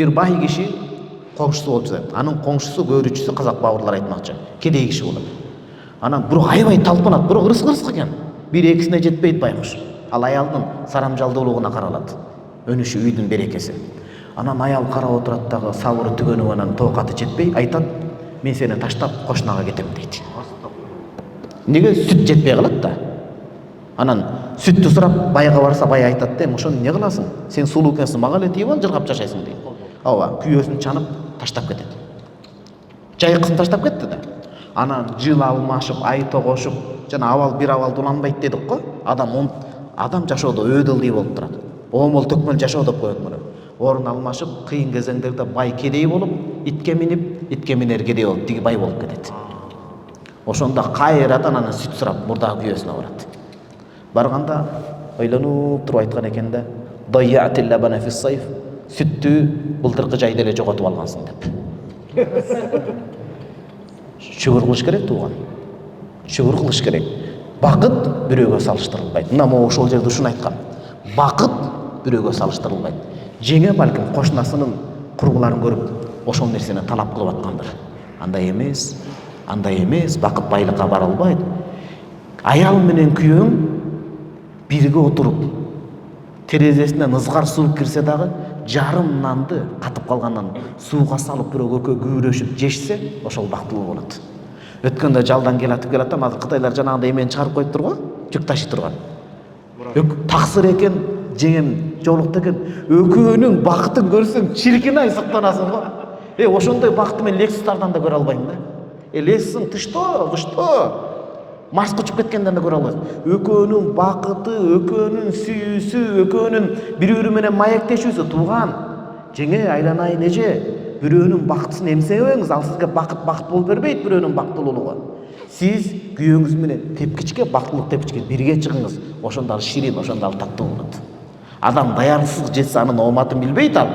бир бай киши коңшусу болуп жатат. Анын коңшусу көрүүчүсү казак бабырлар айтмакчы. Кедей киши болот. Анан бирок аябай талпынат, бирок ырыс экен. Бир экисине жетпейт байкуш. Ал аялдын сарамжалдуулугуна каралат. Өнүшү үйдүн берекеси. Анан аял карап отурат дагы сабыры түгөнүп анан тоокаты жетпей айтат: "Мен сени таштап кошунага кетем" дейт. Неге сүт жетпей калат да. Анан сүттү сурап байга барса, бай айтат да: "Ошону эмне кыласың? Сен сулуу экенсиң, мага эле тийип ал, жыргап жашайсың" дейт. Ооба, күйөөсүн чанып таштап кетет. Жайкысын таштап кетти да. Анан жыл алмашып, ай тогошуп, жана абал бир абал уланбайт дедик го. Адам жашоодо өйдөлдүй болуп турат. Оомол төкмөл жашоо деп коет муну. Орун алмашып, кыйын кезеңдерде бай кедей болуп, итке минип, итке минер кедей болуп, тиги бай болуп кетет. Ошондо кайрадан анан сүт сурап мурдагы күйөөсүнө барат. Барганда ойлонуп туруп айткан экен да: "Дайятил лабана фис сайф", сүттү былтыркы жайда эле жоготуп алгансың деп. Шүгүр кылыш керек тууган. Шүгүр кылыш керек. Бакыт бирөөгө салыштырылбайт. Мына могу ошол жерде ушуну айткан. Бакыт бирөөгө салыштырылбайт. Жеңе балким кошунасынын курбуларын көрүп ошол нерсени талап кылып аткандыр. Андай эмес, бакыт байлыкка бара албайт. Аял менен күйөөң бирге отуруп, терезесинен ызгар суу кирсе дагы жарым нанды катып калгандан сууга салып бирөө экөө күбүрөшүп жешсе, ошол бактылуу болот. Өткөндө жалдан келатып да, азыр Кытайлар жанагындай эмени чыгарып коюптур го, жүк ташый турган. Таксыр экен, жеңем жолукту экен. Экөөнүн бакытын көрсөң, чиркин-ай, сыктанасың го. Ошондой бакытты мен Lexus'тардан да көрө албайм да. Lexus'ун тышто, Марска учуп кеткенден да көрө албайсың. Экөөнүн бакыты, экөөнүн сүйүүсү, экөөнүн бири-бири менен маектешүүсү тууган. Жеңе, айланайын эже, бирөөнүн бактысын эмсебеңиз, ал сизге бакыт болуп бербейт, бирөөнүн бактылуулугу. Сиз күйөөңүз менен тепкичке, бактылык тепкичке бирге чыгыңыз. Ошондо ал ширин, ошондо ал таттуу болот. Адам даярсыз жетсе анын ооматын билбейт ал.